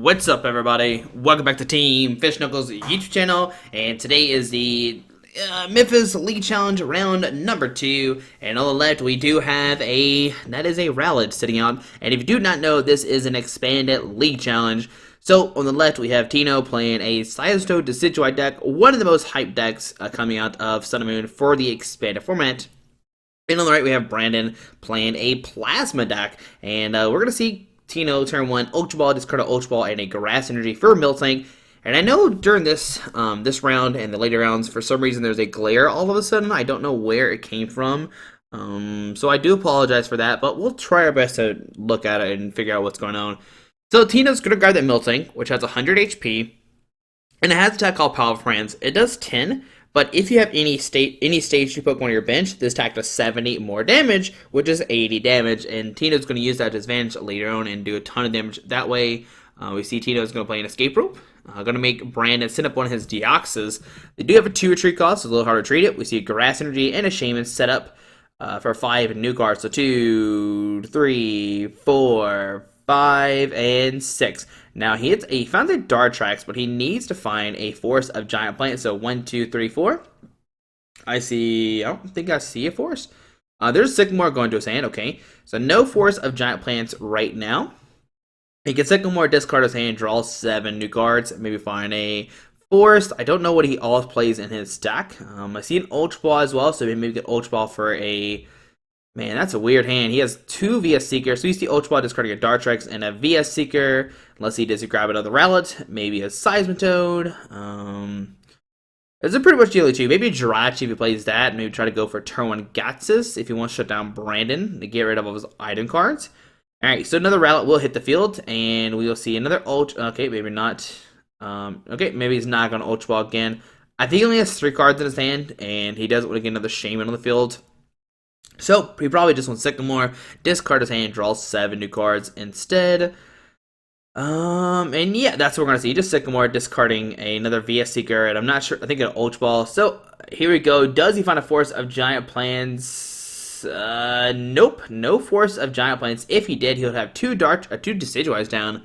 What's up, everybody? Welcome back to Team Fish Knuckles YouTube channel, and today is the Memphis League Challenge round number 2. And on the left, we do have a Rowlet sitting out. And if you do not know, this is an expanded League Challenge. So on the left, we have Tino playing a Seismitoad Decidueye deck, one of the most hyped decks coming out of Sun and Moon for the expanded format. And on the right, we have Brandon playing a Plasma deck, and we're gonna see Tino turn 1 Ultra Ball, discard an Ultra Ball, and a Grass Energy for Miltank. And I know during this this round and the later rounds, for some reason there's a glare all of a sudden. I don't know where it came from, so I do apologize for that. But we'll try our best to look at it and figure out what's going on. So Tino's gonna grab that Miltank, which has 100 HP, and it has an attack called Powerful Hands. It does 10. But if you have any stage 2 Pokemon on your bench, this attack does 70 more damage, which is 80 damage. And Tino's going to use that to his advantage later on and do a ton of damage that way. We see Tino's going to play an Escape Rope. Going to make Brandon send up one of his Deoxys. They do have a 2 retreat cost, so it's a little hard to treat it. We see a Grass Energy and a Shaman set up for 5 new cards. So 2, 3, 4, 5, and 6. Now he found the Dart Tracks, but he needs to find a forest of giant plants. So 1, 2, 3, 4. I don't think I see a forest. There's Sycamore going to his hand. Okay, so no forest of giant plants right now. He can Sycamore, discard his hand, draw 7 new cards, maybe find a forest. I don't know what he always plays in his stack. I see an Ultra Ball as well, so maybe get Ultra Ball for a... Man, that's a weird hand. He has 2 VS Seekers. So you see Ultra Ball discarding a Dartrix and a VS Seeker. Unless he does grab another Rowlet. Maybe a Seismitoad. It's a pretty much dealy 2. Maybe a Jirachi if he plays that. Maybe try to go for turn 1 Gatsis if he wants to shut down Brandon to get rid of all his item cards. Alright, so another Rowlet will hit the field. And we will see another Ultra... Okay, maybe not. Okay, maybe he's not going to Ultra Ball again. I think he only has 3 cards in his hand. And he doesn't want to get another Shaman on the field. So, he probably just wants Sycamore, discard his hand, draw 7 new cards instead. And yeah, that's what we're going to see. Just Sycamore, discarding another VS Seeker, and I'm not sure, I think an Ultra Ball. So, here we go. Does he find a forest of giant plants? Nope, no forest of giant plants. If he did, he would have 2 Decidueyes down,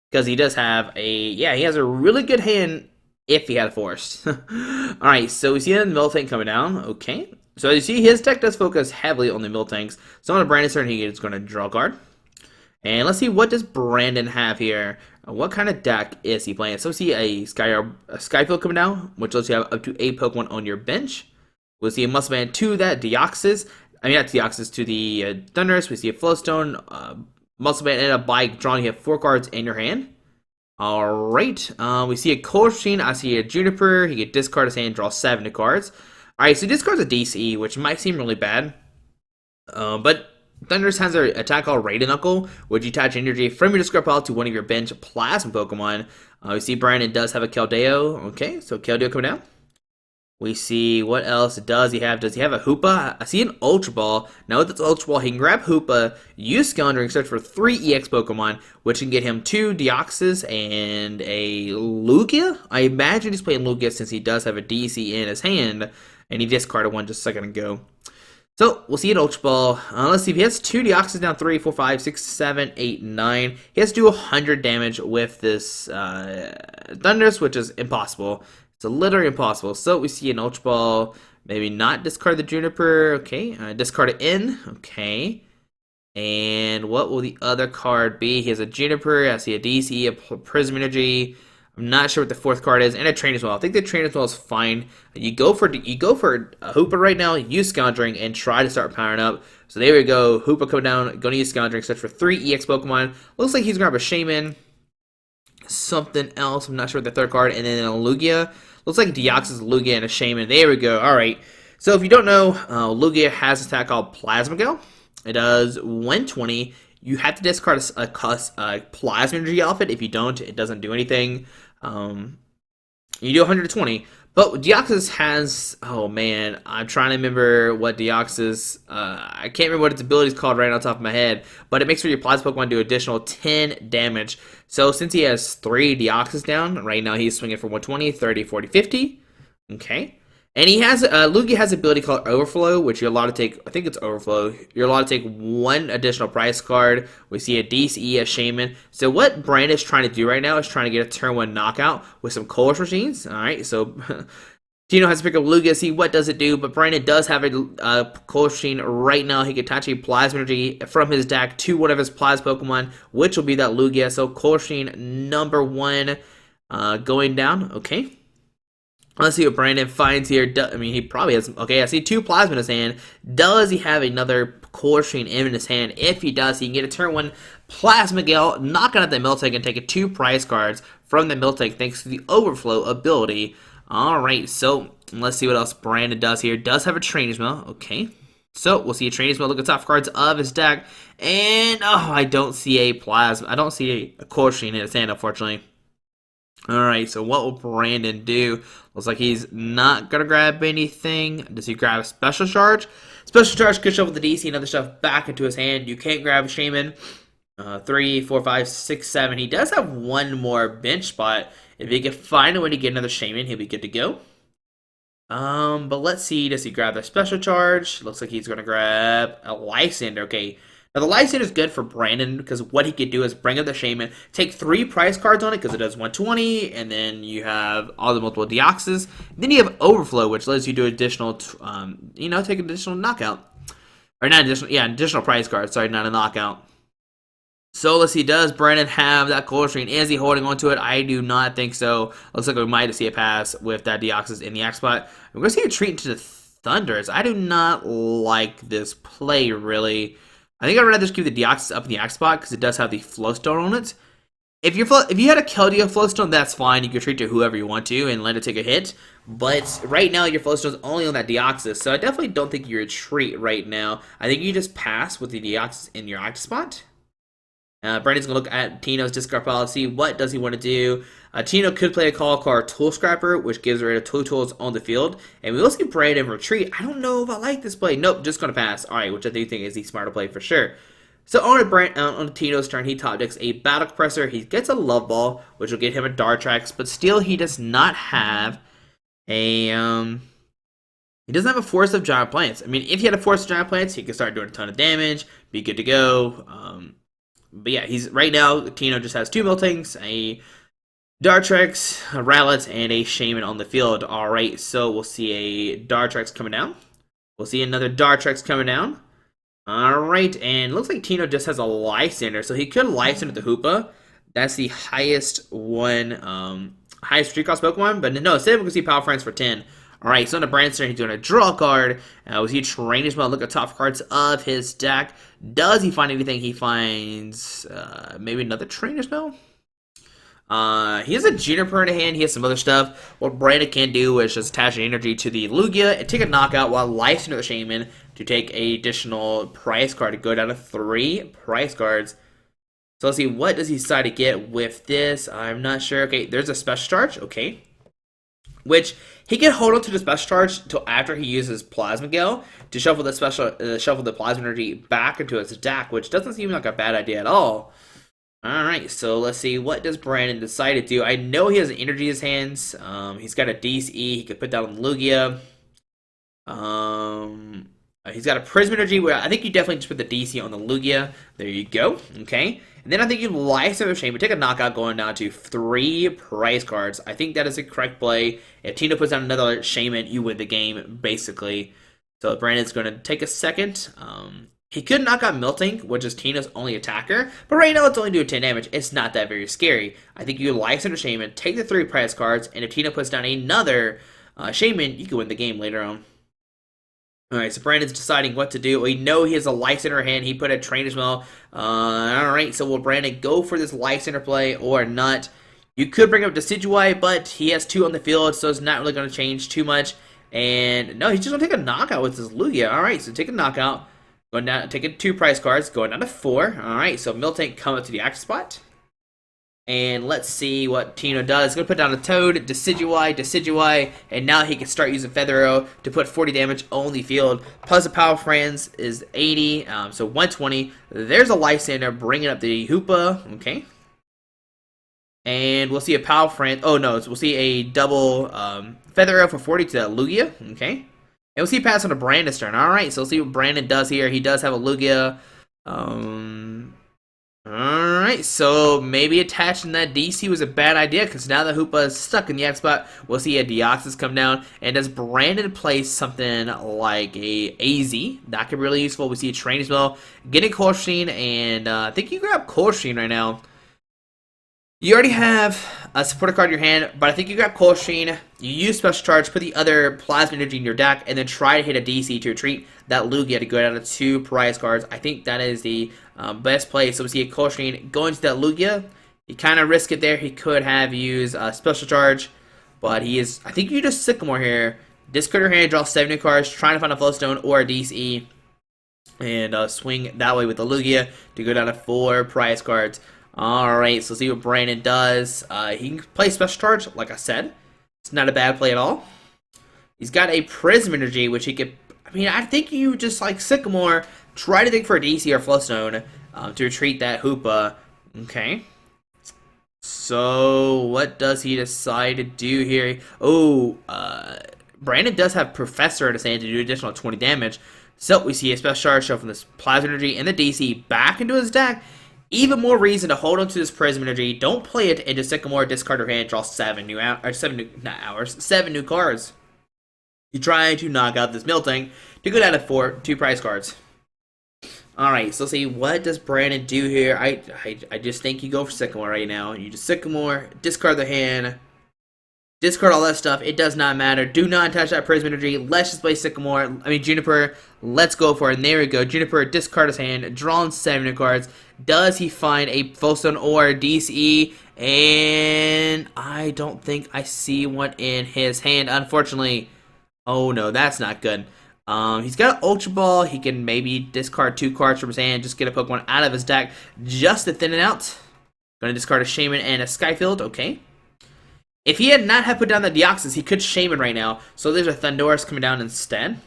because he does have he has a really good hand if he had a forest. Alright, so we see the Miltank coming down. Okay. So as you see, his deck does focus heavily on the Miltanks. So on Brandon's turn, he is going to draw a card. And let's see, what does Brandon have here? What kind of deck is he playing? So we see a Skyfield coming down, which lets you have up to 8 Pokemon on your bench. We'll see a Muscle Man to that Deoxys. I mean, not Deoxys, to the Thundurus. We see a Flowstone, Muscle Man, and a Bike drawing. You have 4 cards in your hand. Alright. We see a Cold Machine. I see a Juniper. He can discard his hand, draw 7 new cards. Alright, so he discards a DCE, which might seem really bad. But Thundurus has an attack called Raiden Knuckle, which you attach energy from your discard pile to one of your bench Plasma Pokemon. We see Brandon does have a Keldeo. Okay, so Keldeo coming down. We see what else does he have. Does he have a Hoopa? I see an Ultra Ball. Now with this Ultra Ball, he can grab Hoopa, use Scavenger, and search for 3 EX Pokemon, which can get him 2 Deoxys and a Lugia. I imagine he's playing Lugia since he does have a DC in his hand. And he discarded one just a second ago. So, we'll see an Ultra Ball. Let's see if he has 2 Deoxys down, 3, 4, 5, 6, 7, 8, 9. He has to do 100 damage with this Thundurus, which is impossible. It's literally impossible. So, we see an Ultra Ball. Maybe not discard the Juniper. Okay, discard it in. Okay. And what will the other card be? He has a Juniper. I see a DC, a Prism Energy. I'm not sure what the 4th card is, and a Train as well. I think the Train as well is fine. You go for a Hoopa right now, use Scouring, and try to start powering up. So there we go. Hoopa coming down, going to use Scouring, search for 3 EX Pokemon. Looks like he's going to grab a Shaman. Something else, I'm not sure what the 3rd card, and then a Lugia. Looks like Deoxys, Lugia, and a Shaman. There we go. Alright. So if you don't know, Lugia has an attack called Plasma Gale. It does 120. You have to discard a Plasma Energy outfit. If you don't, it doesn't do anything. You do 120, but Deoxys has, oh man, I'm trying to remember what Deoxys, I can't remember what its ability is called right on top of my head, but it makes sure your Plasma Pokemon do additional 10 damage. So since he has 3 Deoxys down, right now he's swinging for 120, 30, 40, 50, okay. And he has Lugia has an ability called Overflow, which you're allowed to take. I think it's Overflow. You're allowed to take one additional prize card. We see a DCE, a Shaman. So what Brandon is trying to do right now is trying to get a turn one knockout with some Colors machines. All right, so Tino has to pick up Lugia, see what does it do. But Brandon does have a Colors machine right now. He can attach a Plasma Energy from his deck to one of his Plasma Pokemon, which will be that Lugia. So Colors machine number one going down. Okay. Let's see what Brandon finds here. I mean, he probably has... Okay, I see two Plasma in his hand. Does he have another Color Machine in his hand? If he does, he can get a turn one Plasma Gale, knock out the Miltank, and take a two prize cards from the Miltank thanks to the Overflow ability. Alright, so let's see what else Brandon does here. Does have a Trainer's Mail. Okay. So, we'll see a Trainer's Mail. Look at the top cards of his deck. And, oh, I don't see a Plasma... I don't see a Color Machine in his hand, unfortunately. Alright, so what will Brandon do? Looks like he's not going to grab anything. Does he grab a Special Charge? Special Charge could shuffle the DC and other stuff back into his hand. You can't grab a Shaman. 3, 4, 5, 6, 7. He does have one more bench spot. If he can find a way to get another Shaman, he'll be good to go. But let's see. Does he grab the Special Charge? Looks like he's going to grab a Lysander. Okay. Now, the Lysander is good for Brandon because what he could do is bring up the Shaman, take 3 prize cards on it because it does 120, and then you have all the multiple Deoxys. Then you have Overflow, which lets you do additional, take additional knockout. Or not additional, additional prize cards. Sorry, not a knockout. So let's see, does Brandon have that Color Screen? Is he holding on to it? I do not think so. Looks like we might see a pass with that Deoxys in the X spot. We're going to see a treat into the Thunders. I do not like this play, really. I think I'd rather just keep the Deoxys up in the X spot because it does have the Flowstone on it. If you had a Keldeo Flowstone, that's fine. You can treat to whoever you want to and let it take a hit. But right now, your Flowstone is only on that Deoxys, so I definitely don't think you're a treat right now. I think you just pass with the Deoxys in your X spot. Brandon's going to look at Tino's discard policy. What does he want to do? Tino could play a call called Tool Scrapper, which gives rid of 2 tools on the field. And we will see Brandon retreat. I don't know if I like this play. Nope, just going to pass. All right, which I do think is the smarter play for sure. So on Tino's turn, he top decks a Battle Compressor. He gets a Love Ball, which will get him a Dartrax. But still, he does not have a... He doesn't have a Force of Giant Plants. I mean, if he had a Force of Giant Plants, he could start doing a ton of damage, be good to go. But yeah, right now, Tino just has 2 Miltanks, a Dartrax, a Rowlet, and a Shaman on the field. Alright, so we'll see a Dartrax coming down. We'll see another Dartrax coming down. Alright, and it looks like Tino just has a Lysander, so he could Lysander the Hoopa. That's the highest highest street cost Pokemon, but no, instead we're going to see Power Friends for 10. Alright, so on the Brand's turn, he's doing a draw card. Was he training as well? Look at top cards of his deck. Does he find anything? He finds maybe another trainer spell. He has a Juniper in hand. He has some other stuff. What Brandon can do is just attach an energy to the Lugia and take a knockout while Lysander the Shaman to take an additional price card to go down to 3 price cards. So let's see, what does he decide to get with this? I'm not sure. Okay, there's a special charge. Okay. Which he can hold on to the special charge until after he uses Plasma Gale to shuffle the Plasma Energy back into his deck, which doesn't seem like a bad idea at all. Alright, so let's see, what does Brandon decide to do? I know he has an energy in his hands. He's got a DCE he could put down on Lugia. He's got a Prism Energy where I think you definitely just put the DC on the Lugia. There you go. Okay. And then I think you Lysander the Shaman, take a knockout going down to 3 prize cards. I think that is a correct play. If Tino puts down another Shaman, you win the game, basically. So Brandon's going to take a second. He could knock out Miltank, which is Tino's only attacker. But right now, it's only doing 10 damage. It's not that very scary. I think you Lysander Shaman, take the 3 prize cards, and if Tino puts down another Shaman, you can win the game later on. Alright, so Brandon's deciding what to do. We know he has a Lysander hand. He put a Trainer's Mail. Alright, so will Brandon go for this Lysander play or not? You could bring up Decidueye, but he has 2 on the field, so it's not really going to change too much. And no, he's just going to take a knockout with his Lugia. Alright, so take a knockout. Going down, taking 2 prize cards, going down to 4. Alright, so Miltank come up to the active spot. And let's see what Tino does. He's going to put down a Toad, Decidueye, and now he can start using Feather Arrow to put 40 damage on the field. Plus the Power Friends is 80, so 120. There's a Lysander bringing up the Hoopa, okay. And we'll see a Power Friend. Oh no, we'll see a double Feather Arrow for 40 to Lugia. Okay. And we'll see pass on to Brandon's turn. Alright, so we'll see what Brandon does here. He does have a Lugia. Alright, so maybe attaching that DC was a bad idea, because now that Hoopa is stuck in the X spot, we'll see a Deoxys come down. And does Brandon play something like a AZ? That could be really useful. We see a Train as well. Getting Coltrane, and I think you grab Coltrane right now. You already have a supporter card in your hand, but I think you grab Coltrane, you use Special Charge, put the other Plasma Energy in your deck, and then try to hit a DC to retreat that Lugia to go down to 2 prize cards. I think that is the best play. So we see a Coltrane going to that Lugia. He kind of risk it there. He could have used Special Charge, but he is... I think you just Sycamore here. Discard your hand, draw 7 new cards, trying to find a Flowstone or a DC, and swing that way with the Lugia to go down to 4 prize cards. Alright, so see what Brandon does. He can play Special Charge, like I said. It's not a bad play at all. He's got a Prism Energy, which he could... I mean, I think you just, like, Sycamore, try to think for a DC or Flowstone to retreat that Hoopa. Okay. So, what does he decide to do here? Oh, Brandon does have Professor in his hand to do additional 20 damage. So, we see a Special Charge show from this Plasma Energy and the DC back into his deck. Even more reason to hold on to this Prism Energy. Don't play it into Sycamore, discard your hand, draw 7 new cards. You try to knock out this Miltank to go down to 2 prize cards. Alright, so let's see, what does Brandon do here? I just think you go for Sycamore right now. You just Sycamore, discard the hand, discard all that stuff. It does not matter. Do not touch that Prism Energy. Let's just play Sycamore. I mean, Juniper. Let's go for it. And there we go. Juniper, discard his hand, drawing 7 new cards. Does he find a Flowstone or a DCE? And I don't think I see one in his hand, unfortunately. Oh no, that's not good. He's got an Ultra Ball. He can maybe discard 2 cards from his hand, just get a Pokemon out of his deck, just to thin it out. Gonna discard a Shaman and a Skyfield. Okay. If he had not have put down the Deoxys, he could Shaman right now. So there's a Thunderous coming down instead.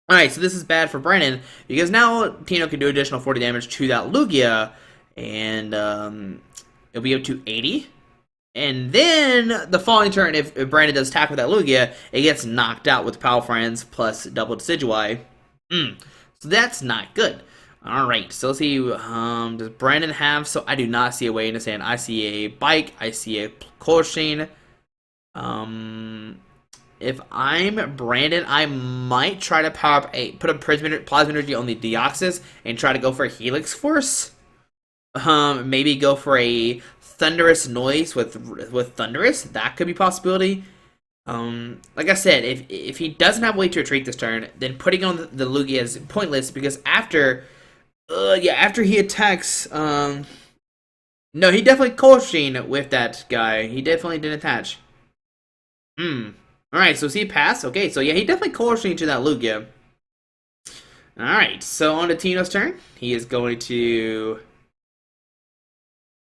Alright, so this is bad for Brandon, because now Tino can do additional 40 damage to that Lugia, and it'll be up to 80. And then, the following turn, if Brandon does attack with that Lugia, it gets knocked out with Power Friends plus double Decidueye. So that's not good. Alright, so let's see, does Brandon have... So I do not see a way in his hand. I see a Bike, I see a Coltrane. If I'm Brandon, I might try to power up put a Plasma Energy on the Deoxys and try to go for a Helix Force. Maybe go for a Thunderous Noise with Thunderous. That could be a possibility. Like I said, if he doesn't have a way to retreat this turn, then putting on the Lugia is pointless, because after he attacks, no, he definitely Coltrane with that guy. He definitely didn't attach. Alright, so see pass? Okay, so yeah, he definitely Coltrane to that Lugia. Alright, so on to Tino's turn. He is going to...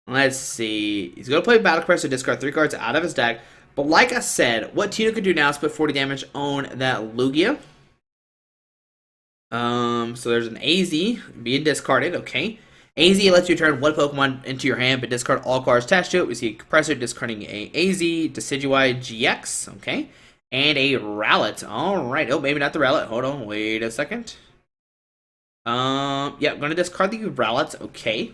Let's see. He's going to play Battle Crest to discard 3 cards out of his deck. But like I said, what Tino could do now is put 40 damage on that Lugia. So there's an AZ being discarded, okay. AZ lets you turn 1 Pokemon into your hand, but discard all cards attached to it. We see a Compressor discarding a AZ, Decidueye GX, okay. And a Rowlet. Alright. Oh, maybe not the Rowlet. Hold on. Wait a second. Yeah, I'm going to discard the Rowlet. Okay.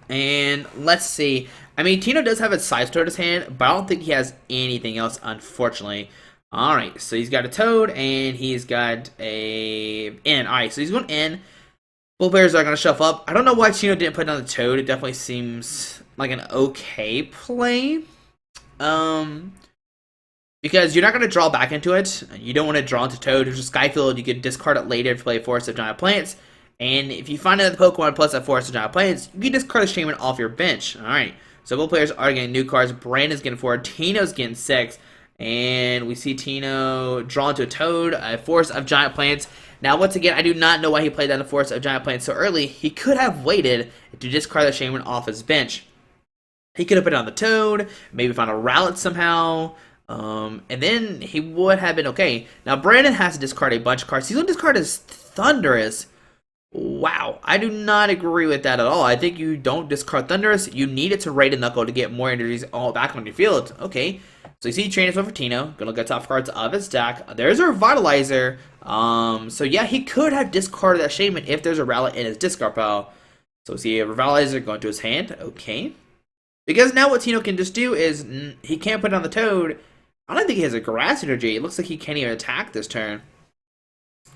And let's see. I mean, Tino does have a Seismitoad in his hand, but I don't think he has anything else, unfortunately. Alright, so he's got a Toad, and he's got a N. Alright, so he's going N. Both players are going to shuffle up. I don't know why Tino didn't put down the Toad. It definitely seems like an okay play. Because you're not going to draw back into it. You don't want to draw into Toad. There's a Skyfield. You can discard it later to play Forest of Giant Plants. And if you find another Pokemon plus that Forest of Giant Plants, you can discard a Shaman off your bench. Alright, so both players are getting new cards. Brandon's getting 4. Tino's getting 6. And we see Tino drawn to a Toad, a Forest of Giant Plants. Now, once again, I do not know why he played down the Forest of Giant Plants so early. He could have waited to discard the Shaman off his bench. He could have put on the Toad, maybe found a Rowlet somehow, and then he would have been okay. Now, Brandon has to discard a bunch of cards. He's going to discard his Thunderous. Wow, I do not agree with that at all. I think you don't discard Thunderous. You need it to raid a Knuckle to get more energies all back on your field. Okay, so you see Trainers for Tino. Gonna look at top cards of his deck. There's a Revitalizer. So yeah, he could have discarded that Shaman if there's a Rally in his discard pile. So we see a Revitalizer going to his hand. Okay, because now what Tino can just do is he can't put on the Toad. I don't think he has a Grass Energy. It looks like he can't even attack this turn.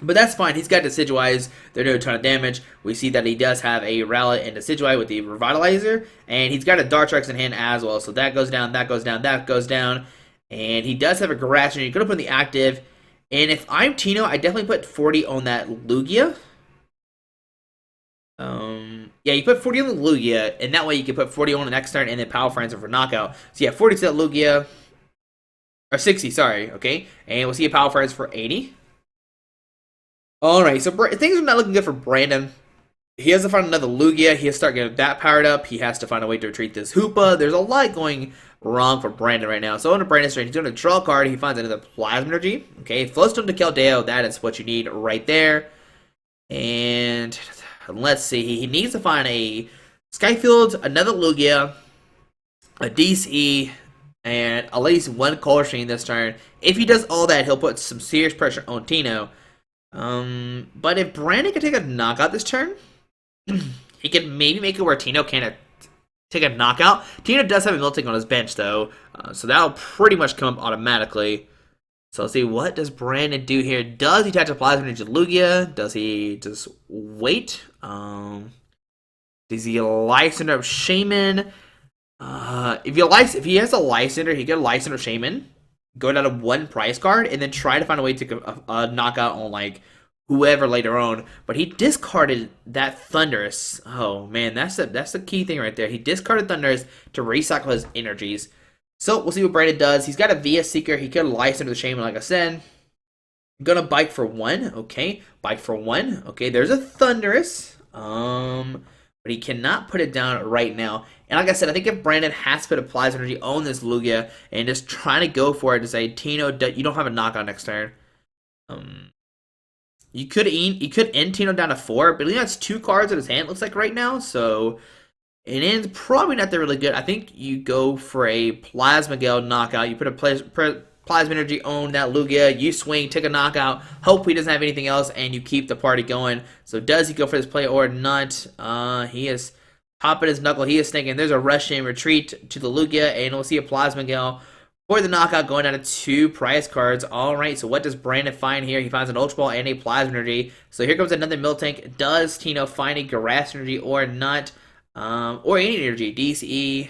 But that's fine. He's got Decidueyes. They're doing a ton of damage. We see that he does have a Rowlet and Decidueye with the Revitalizer. And he's got a Dartrix in hand as well. So that goes down, that goes down, that goes down. And he does have a Grass, and you're going to put in the active. And if I'm Tino, I definitely put 40 on that Lugia. Yeah, you put 40 on the Lugia, and that way you can put 40 on the next turn and then Power Friends for knockout. So yeah, 40 to that Lugia. Or 60, sorry, okay? And we'll see a Power Friends for 80. Alright, so things are not looking good for Brandon. He has to find another Lugia. He has to start getting that powered up. He has to find a way to retreat this Hoopa. There's a lot going wrong for Brandon right now. So under Brandon's turn, he's going to draw a card. He finds another Plasma Energy. Okay, Flowstone to Keldeo. That is what you need right there. And let's see. He needs to find a Skyfield, another Lugia, a DC, and at least one Color Stream this turn. If he does all that, he'll put some serious pressure on Tino. But if Brandon can take a knockout this turn, he can maybe make it where Tino can't take a knockout. Tino does have a Milting on his bench, though, so that'll pretty much come up automatically. So let's see, what does Brandon do here? Does he attach a Plasma Energy Lugia? Does he just wait? Does he Lysander of Shaman? If he has a Lysander, he get a Lysander Shaman. Go down to one prize card and then try to find a way to knock out on like whoever later on. But he discarded that Thunderous. Oh man, that's the key thing right there. He discarded Thunderous to recycle his energies. So we'll see what Brandon does. He's got a VS Seeker. He could Lysander the Shaman, like I said. Gonna Bike for 1. Okay, Bike for 1. Okay, there's a Thunderous. But he cannot put it down right now. And like I said, I think if Brandon has to put a Plasma Energy on this Lugia and just trying to go for it to say, Tino, you don't have a knockout next turn. You could end Tino down to 4, but he has 2 cards in his hand, looks like right now. So it ends probably not that really good. I think you go for a Plasma Gale knockout. You put a Plasma Energy on that Lugia, you swing, take a knockout, hope he doesn't have anything else, and you keep the party going. So does he go for this play or not? He is popping his knuckle, he is thinking there's a Russian retreat to the Lugia, and we'll see a Plasma Gale for the knockout going down to 2 prize cards. Alright, so what does Brandon find here? He finds an Ultra Ball and a Plasma Energy. So here comes another Miltank. Does Tino find a Grass Energy or not? Or any energy, DCE.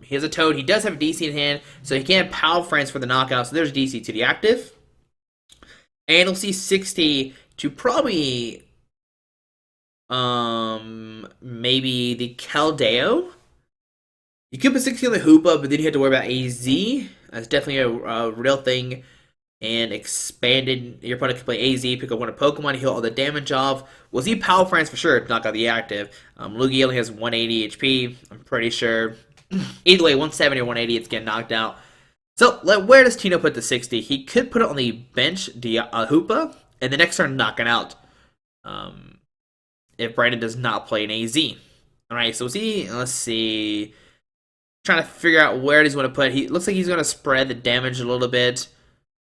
He has a Toad. He does have a DC in hand, so he can't Power Friends for the knockout. So there's DC to the active. And we'll see 60 to probably maybe the Keldeo. You could put 60 on the Hoopa, but then you have to worry about AZ. That's definitely a real thing. And expanded, your opponent can play AZ, pick up one of Pokemon, heal all the damage off. We'll see Power Friends for sure, knock out the active. Lugia only has 180 HP, I'm pretty sure. Either way, 170 or 180, it's getting knocked out. So, where does Tino put the 60? He could put it on the bench, Hoopa, and the next turn knock it out. If Brandon does not play an AZ. Alright, so let's see. Trying to figure out where he's going to put. He looks like he's going to spread the damage a little bit.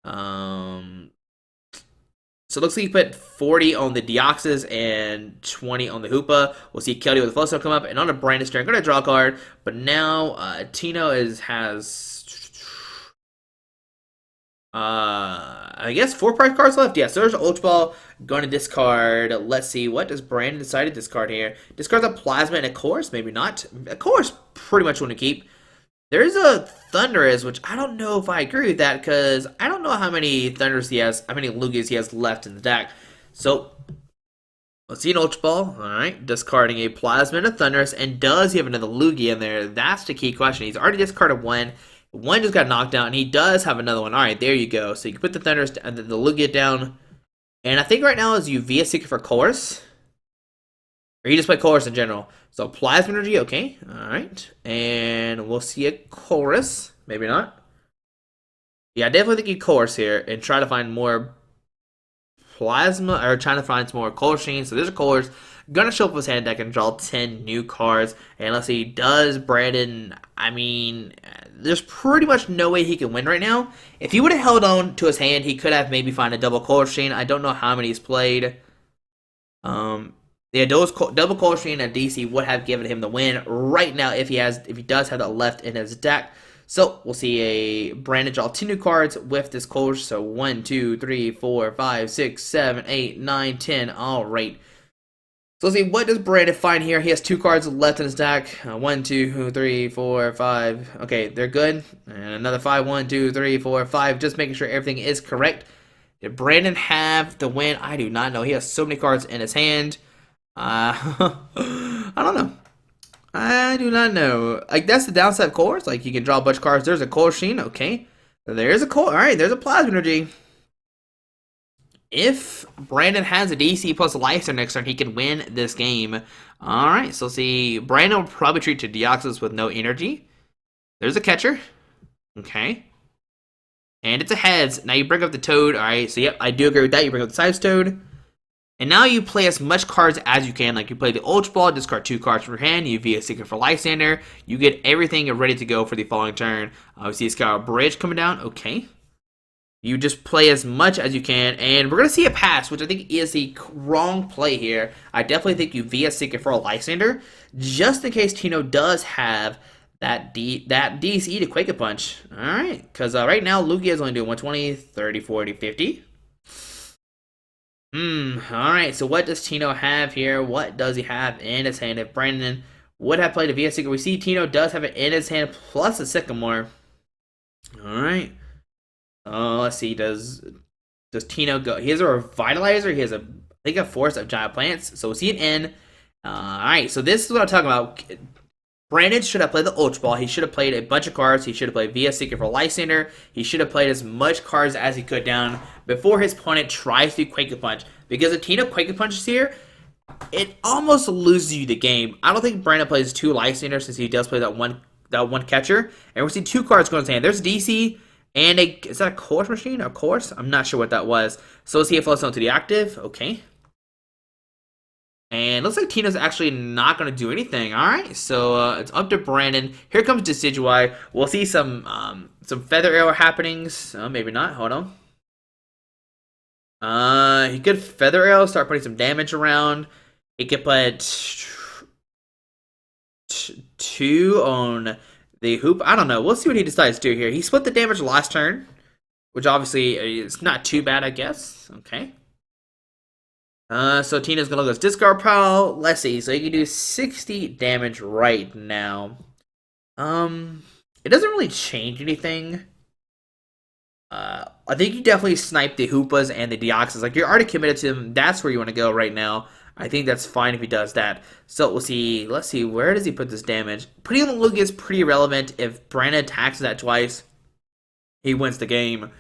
So it looks like he put 40 on the Deoxys and 20 on the Hoopa. We'll see Keldeo with the Flowstone come up, and on a Brandon's turn, going to draw a card. But now Tino has I guess 4 prize cards left. Yeah, so there's Ultra Ball. Going to discard. Let's see, what does Brandon decide to discard here? Discard the Plasma and a Course, maybe not. A Course pretty much want to keep. There's a Thunderous, which I don't know if I agree with that, because I don't know how many Thunderous he has, how many Lugias he has left in the deck. So, let's see an Ultra Ball. Alright, discarding a Plasma and a Thunderous, and does he have another Lugia in there? That's the key question. He's already discarded one. One just got knocked out, and he does have another one. Alright, there you go. So you can put the Thunderous and the Lugia down. And I think right now is you via Seeker for Course. Or you just play Chorus in general. So Plasma Energy, okay. Alright. And we'll see a Chorus. Maybe not. Yeah, I definitely think you Chorus here and try to find more Plasma, or trying to find some more Color Machine. So there's a Colors. Gonna show up his hand deck and draw 10 new cards. And let's see, does Brandon, I mean, there's pretty much no way he can win right now. If he would have held on to his hand, he could have maybe found a double Color Machine. I don't know how many he's played. Yeah, those double Color Machine and DC would have given him the win right now if he does have that left in his deck. So we'll see a Brandon draw 2 new cards with this Color. So 1, 2, 3, 4, 5, 6, 7, 8, 9, 10. All right. So let's see, what does Brandon find here? He has 2 cards left in his deck. 1, 2, 3, 4, 5. Okay, they're good. And another 5. 1, 2, 3, 4, 5. Just making sure everything is correct. Did Brandon have the win? I do not know. He has so many cards in his hand. I don't know. I do not know. Like, that's the downside of Colors. Like, you can draw a bunch of cards. There's a Color Machine. Okay. There's a Color. Alright, there's a Plasma Energy. If Brandon has a DC plus a Lifesteal next turn, he can win this game. Alright, so see. Brandon will probably treat to Deoxys with no energy. There's a Catcher. Okay. And it's a Heads. Now you bring up the Toad. Alright, so yep, I do agree with that. You bring up the Seismitoad. And now you play as much cards as you can. Like, you play the Ultra Ball, discard 2 cards from your hand. You via Secret for Lysander. You get everything ready to go for the following turn. We see a Sky Bridge coming down. Okay. You just play as much as you can. And we're going to see a pass, which I think is the wrong play here. I definitely think you via Secret for Lysander, just in case Tino does have that DC to Quake a Punch. Alright. Because right now, Lugia is only doing 120, 30, 40, 50. Alright, so what does Tino have here? What does he have in his hand? If Brandon would have played a VS Secret, we see Tino does have it in his hand, plus a Sycamore. Alright. Let's see, does Tino go? He has a Revitalizer, he has I think a Force of Giant Plants, so we'll see it in. Alright, so this is what I'm talking about. Brandon should have played the Ultra Ball. He should have played a bunch of cards. He should have played VS Secret for Lysander. He should have played as much cards as he could down before his opponent tries to Quake a Punch. Because if Tino Quake a Punches here, it almost loses you the game. I don't think Brandon plays 2 Lysander since he does play that one Catcher. And we'll see 2 cards going in his hand. There's DC and is that a Course Machine? A Course? I'm not sure what that was. So let's see if it floats onto the active. Okay. And looks like Tino's actually not going to do anything. Alright, so it's up to Brandon. Here comes Decidueye. We'll see some Feather Arrow happenings. Maybe not. Hold on. He could Feather Arrow, start putting some damage around. He could put 2 on the Hoop. I don't know. We'll see what he decides to do here. He split the damage last turn, which obviously is not too bad, I guess. Okay. So Tina's gonna look at his discard pile. Let's see. So he can do 60 damage right now. It doesn't really change anything. I think you definitely snipe the Hoopas and the Deoxys. Like, you're already committed to them. That's where you want to go right now. I think that's fine if he does that. So we'll see. Let's see. Where does he put this damage? Putting on the Lugia is pretty irrelevant. If Brandon attacks that twice, he wins the game.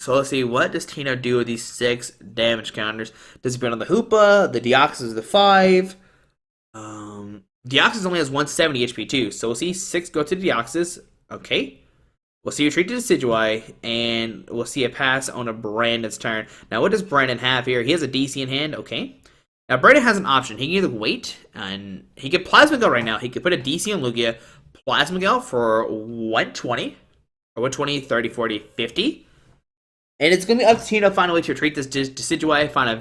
So let's see, what does Tino do with these 6 damage counters? Does he put on the Hoopa? The Deoxys is the 5. Deoxys only has 170 HP too, so we'll see 6 go to Deoxys. Okay. We'll see a treat to Decidueye, and we'll see a pass on a Brandon's turn. Now, what does Brandon have here? He has a DC in hand. Okay. Now, Brandon has an option. He can either wait, and he could Plasma Gale right now. He could put a DC on Lugia, Plasma Gale for 120, or 120, 30, 40, 50. And it's going to be up to Tino to find a way to retreat this Decidueye, find an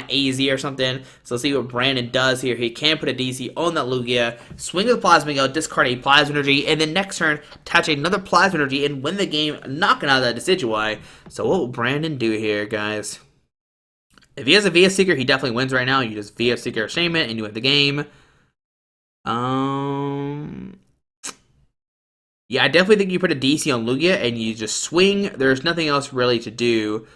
AZ or something. So let's see what Brandon does here. He can put a DC on that Lugia, swing with Plasma Gale, discard a Plasma Energy, and then next turn, attach another Plasma Energy and win the game, knocking out that Decidueye. So what will Brandon do here, guys? If he has a VS Seeker, he definitely wins right now. You just VS Seeker Shaman and you win the game. Yeah, I definitely think you put a DC on Lugia and you just swing. There's nothing else really to do.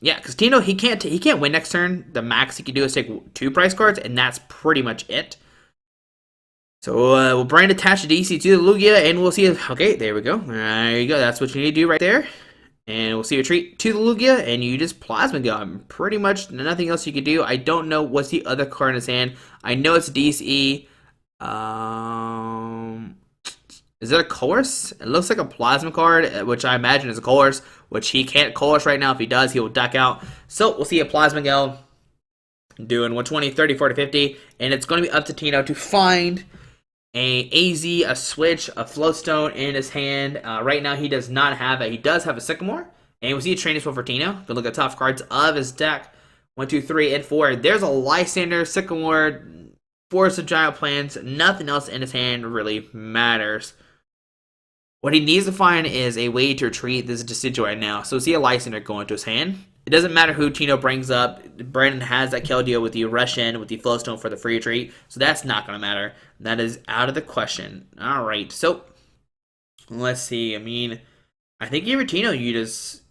Yeah, because Tino, he can't win next turn. The max he can do is take 2 price cards, and that's pretty much it. So we'll Brand attach the DC to the Lugia, and we'll see if, okay, there we go. There you go. That's what you need to do right there. And we'll see a treat to the Lugia, and you just Plasma Gale. Pretty much nothing else you can do. I don't know what's the other card in his hand. I know it's DC. Is Is it a course? It looks like a plasma card, which I imagine is a course, which he can't course right now. If he does, he will duck out. So we'll see a plasma go doing 120, 30, 40, 50, and it's going to be up to Tino to find a AZ, a switch, a flowstone in his hand. Right now, he does not have it. He does have a sycamore, and we'll see a training spell for Tino. Go look at the top cards of his deck. 1, 2, 3, and 4. There's a Lysander, sycamore, forest of giant plants. Nothing else in his hand really matters. What he needs to find is a way to retreat this Decidueye now. So see a Lysander go into his hand. It doesn't matter who Tino brings up. Brandon has that kill deal with the Russian, with the flowstone for the free retreat. So that's not going to matter. That is out of the question. Alright, so let's see. I mean, I think even Tino, you just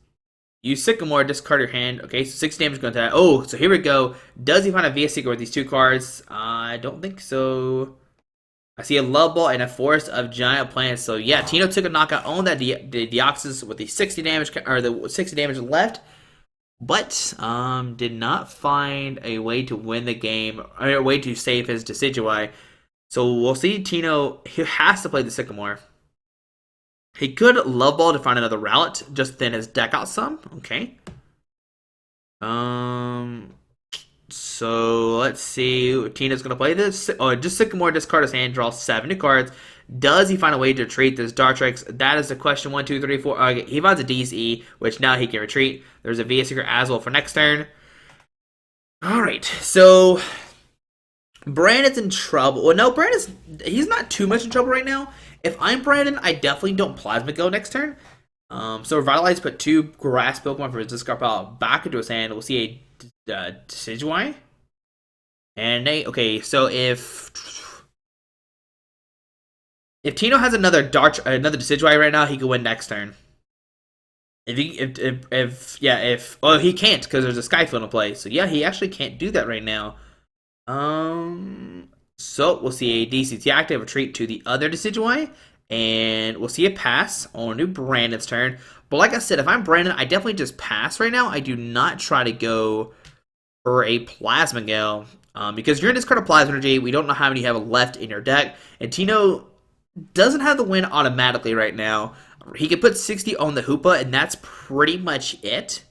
use Sycamore, discard your hand. Okay, so 6 damage going to that. Oh, so here we go. Does he find a VS Seeker with these 2 cards? I don't think so. I see a Love Ball and a Forest of Giant Plants. So yeah, Tino took a knockout on that Deoxys with the 60 damage, or the 60 damage left, but did not find a way to win the game, or a way to save his Decidueye. So we'll see Tino. He has to play the Sycamore. He could Love Ball to find another route, just thin his deck out some. Okay. So let's see. Tina's gonna play this. Oh, just Sycamore, discard his hand, draw 7 new cards. Does he find a way to retreat this Dartrix? That is the question. 1, 2, 3, 4. Okay, he finds a DCE, which now he can retreat. There's a VS Seeker as well for next turn. Alright, so Brandon's in trouble. Well, no, he's not too much in trouble right now. If I'm Brandon, I definitely don't Plasma go next turn. So Revitalize put 2 grass Pokemon from his discard pile back into his hand. We'll see a Decidueye. And okay, so if Tino has another Decidueye right now, he could win next turn. Oh, he can't because there's a Skyfield in play. So yeah, he actually can't do that right now. So we'll see a DCT active retreat to the other Decidueye, and we'll see a pass on to Brandon's turn. But like I said, if I'm Brandon, I definitely just pass right now. I do not try to go for a Plasma Gale, because you're in discard of Plasma Energy. We don't know how many you have left in your deck, and Tino doesn't have the win automatically right now. He could put 60 on the Hoopa, and that's pretty much it.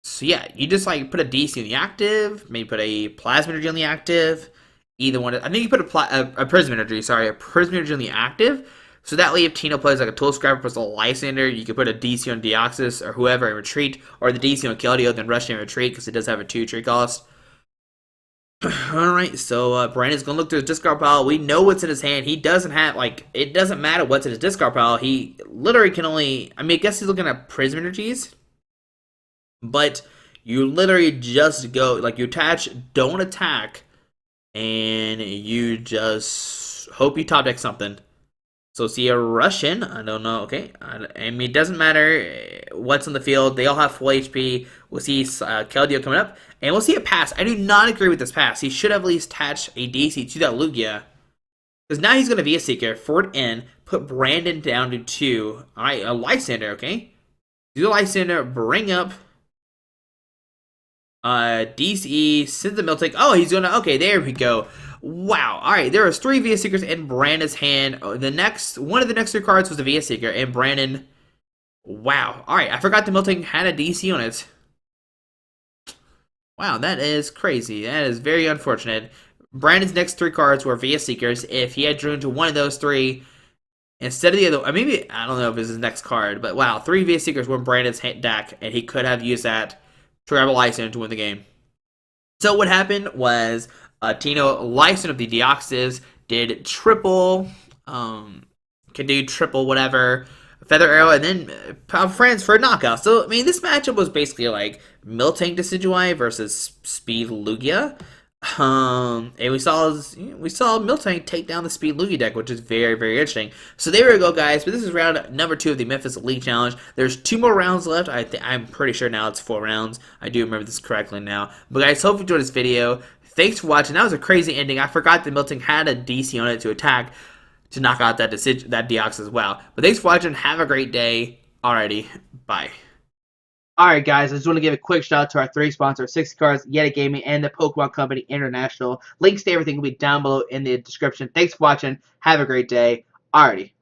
So yeah, you just like put a DC in the active, maybe put a Plasma Energy on the active. Either one. I think you put a Prism Energy. Sorry, a Prism Energy on the active. So that way, if Tino plays like a Tool Scrapper plus a Lysander, you could put a DC on Deoxys or whoever and retreat, or the DC on Keldeo, then rush and retreat because it does have a 2 tree cost. Alright, so Brandon's gonna look through his discard pile. We know what's in his hand. He doesn't have, like, it doesn't matter what's in his discard pile. He literally can only, I mean, I guess he's looking at Prism Energies. But you literally just go, like, you attach, don't attack, and you just hope you top deck something. So see a Russian, I don't know, okay. I mean, it doesn't matter what's on the field. They all have full HP. We'll see Keldeo coming up. And we'll see a pass. I do not agree with this pass. He should have at least attached a DC to that Lugia. Because now he's going to be a Seeker. Forward in. Put Brandon down to 2. Alright, a Lysander, okay. Do the Lysander. Bring up DCE. Send the Miltank. Oh, he's going to... Okay, there we go. Wow. Alright, there was 3 VS Seekers in Brandon's hand. One of the next 3 cards was a VS Seeker. And Brandon... Wow. Alright, I forgot the Miltank had a DC on it. Wow, that is crazy. That is very unfortunate. Brandon's next 3 cards were VS Seekers. If he had drew into one of those 3 instead of the other, maybe, I don't know if it was his next card, but wow, 3 VS Seekers were in Brandon's deck, and he could have used that to grab a Lysander to win the game. So what happened was Tino Lysander of the Deoxys did triple, can do triple whatever, Feather Arrow, and then Friends for a knockout. So, I mean, this matchup was basically like Miltank Decidueye versus Speed Lugia. And we saw Miltank take down the Speed Lugia deck, which is very, very interesting. So there we go, guys. But this is round number 2 of the Memphis League Challenge. There's 2 more rounds left. I'm pretty sure now it's 4 rounds. I do remember this correctly now. But guys, hope you enjoyed this video. Thanks for watching. That was a crazy ending. I forgot that Miltank had a DC on it to attack, to knock out that Deoxys as well. But thanks for watching. Have a great day. Alrighty, bye. Alright guys, I just want to give a quick shout out to our three sponsors, 60 Cards, Yeti Gaming, and the Pokemon Company International. Links to everything will be down below in the description. Thanks for watching. Have a great day. Alrighty.